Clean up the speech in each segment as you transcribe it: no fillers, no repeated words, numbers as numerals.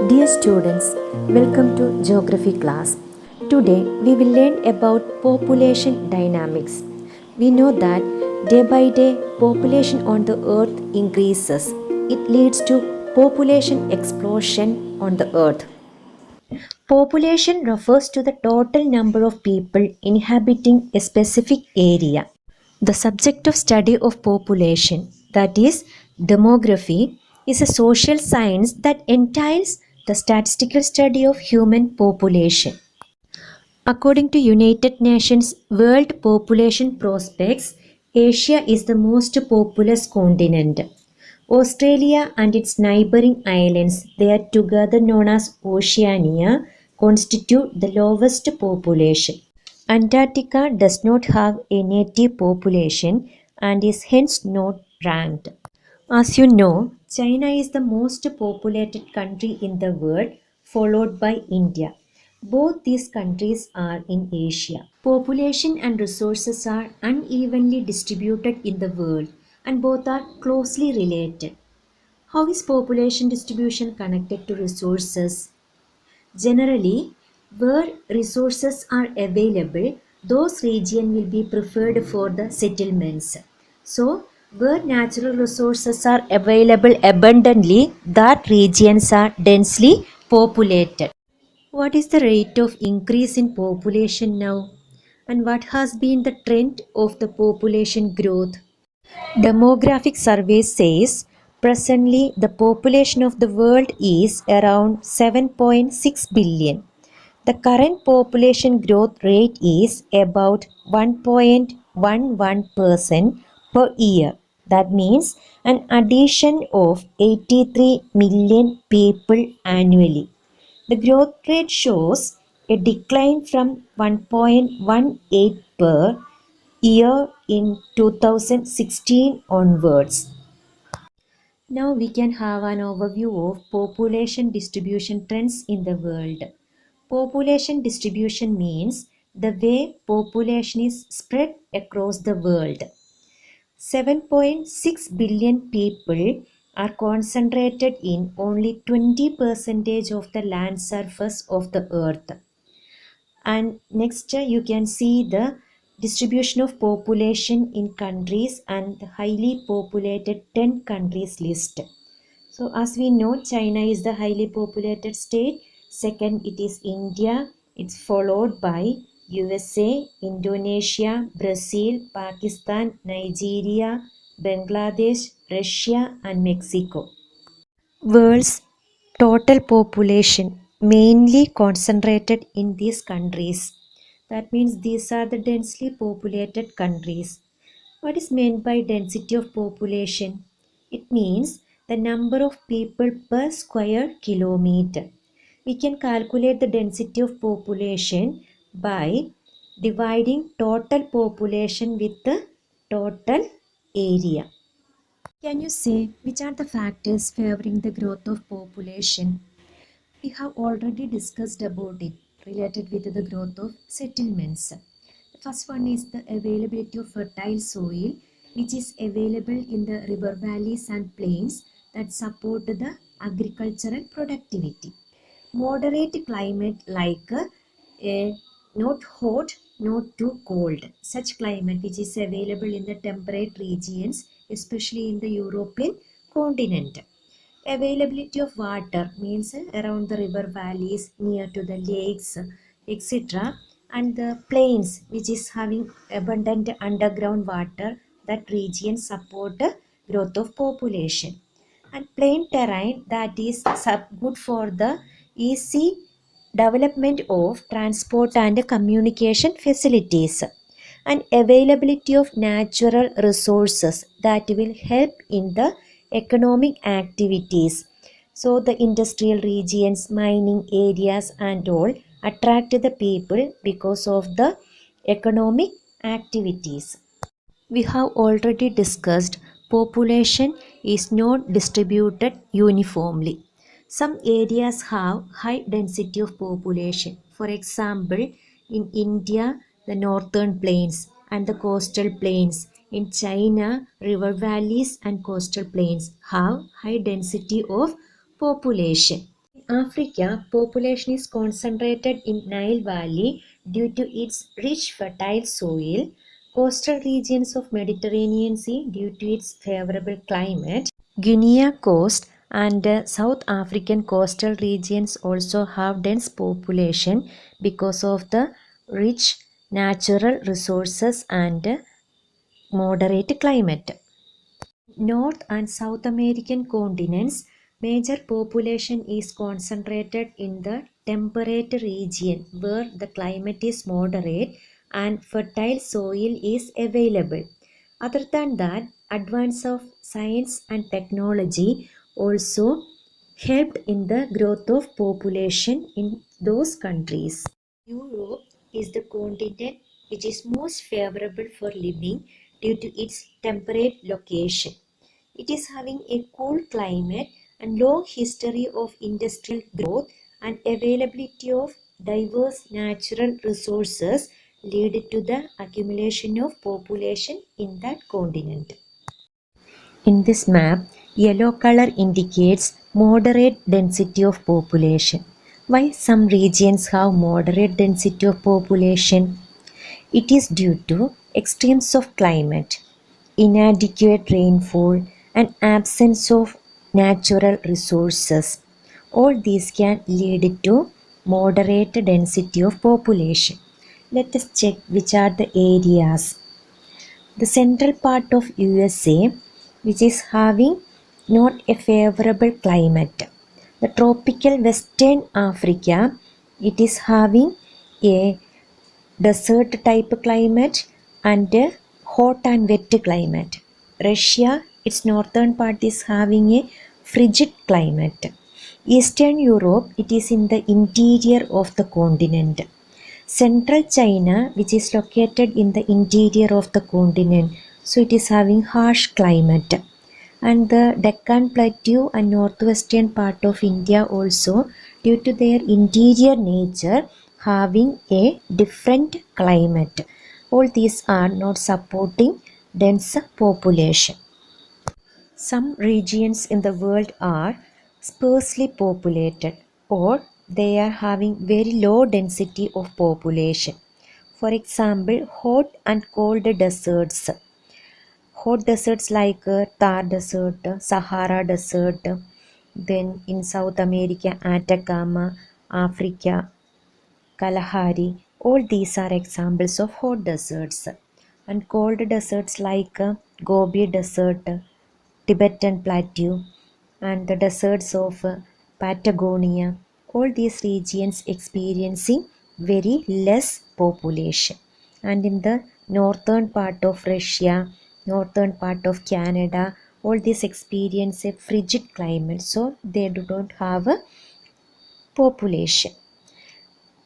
Dear students, welcome to Geography class. Today we will learn about population dynamics. We know that day by day population on the earth increases. It leads to population explosion on the earth. Population refers to the total number of people inhabiting a specific area. The subject of study of population, that is demography, is a social science that entails the statistical study of human population. According to United Nations World Population Prospects, Asia is the most populous continent. Australia and its neighboring islands, they are together known as Oceania, constitute the lowest population. Antarctica does not have a native population and is hence not ranked. As you know, China is the most populated country in the world, followed by India. Both these countries are in Asia. Population and resources are unevenly distributed in the world, and both are closely related. How is population distribution connected to resources? Generally, where resources are available, those regions will be preferred for the settlements. So, where natural resources are available abundantly, that regions are densely populated. What is the rate of increase in population now? And what has been the trend of the population growth? Demographic survey says presently the population of the world is around 7.6 billion. The current population growth rate is about 1.11% per year. That means an addition of 83 million people annually. The growth rate shows a decline from 1.18 per year in 2016 onwards. Now we can have an overview of population distribution trends in the world. Population distribution means the way population is spread across the world. 7.6 billion people are concentrated in only 20% of the land surface of the earth. And next you can see the distribution of population in countries and the highly populated 10 countries list. So as we know, China is the highly populated state. Second, it is India. It's followed by USA, Indonesia, Brazil, Pakistan, Nigeria, Bangladesh, Russia and Mexico. World's total population mainly concentrated in these countries. That means these are the densely populated countries. What is meant by density of population? It means the number of people per square kilometer. We can calculate the density of population by dividing total population with the total area. Can you say which are the factors favoring the growth of population? We have already discussed about it related with the growth of settlements. The first one is the availability of fertile soil which is available in the river valleys and plains that support the agricultural productivity. Moderate climate like not hot, not too cold. Such climate which is available in the temperate regions, especially in the European continent. Availability of water means around the river valleys, near to the lakes, etc. And the plains which is having abundant underground water, that region support growth of population. And plain terrain, that is good for the easy development of transport and communication facilities, and availability of natural resources that will help in the economic activities. So the industrial regions, mining areas and all attract the people because of the economic activities. We have already discussed population is not distributed uniformly. Some areas have high density of population. For example, in India, the northern plains and the coastal plains. In China, river valleys and coastal plains have high density of population. Africa, population is concentrated in Nile Valley due to its rich fertile soil, coastal regions of Mediterranean Sea due to its favorable climate. Guinea coast and South African coastal regions also have dense population because of the rich natural resources and moderate climate. North and South American continents, major population is concentrated in the temperate region where the climate is moderate and fertile soil is available. Other than that, advance of science and technology also helped in the growth of population in those countries. Europe is the continent which is most favorable for living due to its temperate location. It is having a cool climate and long history of industrial growth and availability of diverse natural resources lead to the accumulation of population in that continent. In this map, yellow color indicates moderate density of population. Why some regions have moderate density of population? It is due to extremes of climate, inadequate rainfall, and absence of natural resources. All these can lead to moderate density of population. Let us check which are the areas. The central part of USA, which is having not a favorable climate. The tropical Western Africa, it is having a desert type climate and a hot and wet climate. Russia, its northern part is having a frigid climate. Eastern Europe, it is in the interior of the continent. Central China, which is located in the interior of the continent, so it is having harsh climate. And the Deccan Plateau and northwestern part of India also, due to their interior nature, having a different climate. All these are not supporting dense population. Some regions in the world are sparsely populated or they are having very low density of population. For example, hot and cold deserts. Hot deserts like Thar Desert, Sahara Desert, then in South America, Atacama, Africa, Kalahari, all these are examples of hot deserts. And cold deserts like Gobi Desert, Tibetan Plateau, and the deserts of Patagonia, all these regions experiencing very less population. And in the northern part of Russia, northern part of Canada, all these experience a frigid climate, so they do not have a population.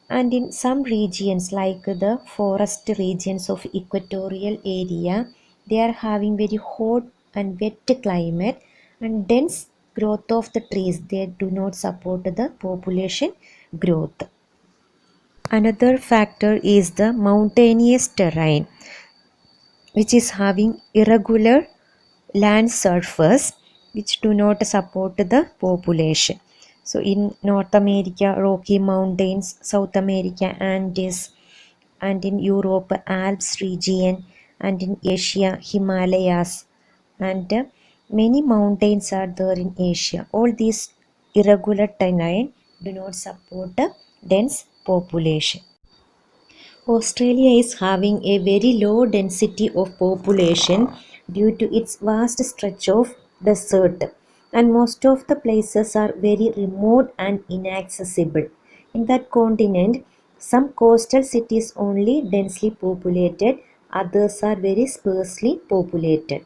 And in some regions like the forest regions of equatorial area, they are having very hot and wet climate and dense growth of the trees. They do not support the population growth. Another factor is the mountainous terrain, which is having irregular land surface which do not support the population. So in North America, Rocky Mountains, South America, Andes, and in Europe, Alps region, and in Asia, Himalayas, and many mountains are there in Asia. All these irregular terrain do not support a dense population. Australia is having a very low density of population due to its vast stretch of desert, and most of the places are very remote and inaccessible. In that continent, some coastal cities only densely populated, others are very sparsely populated.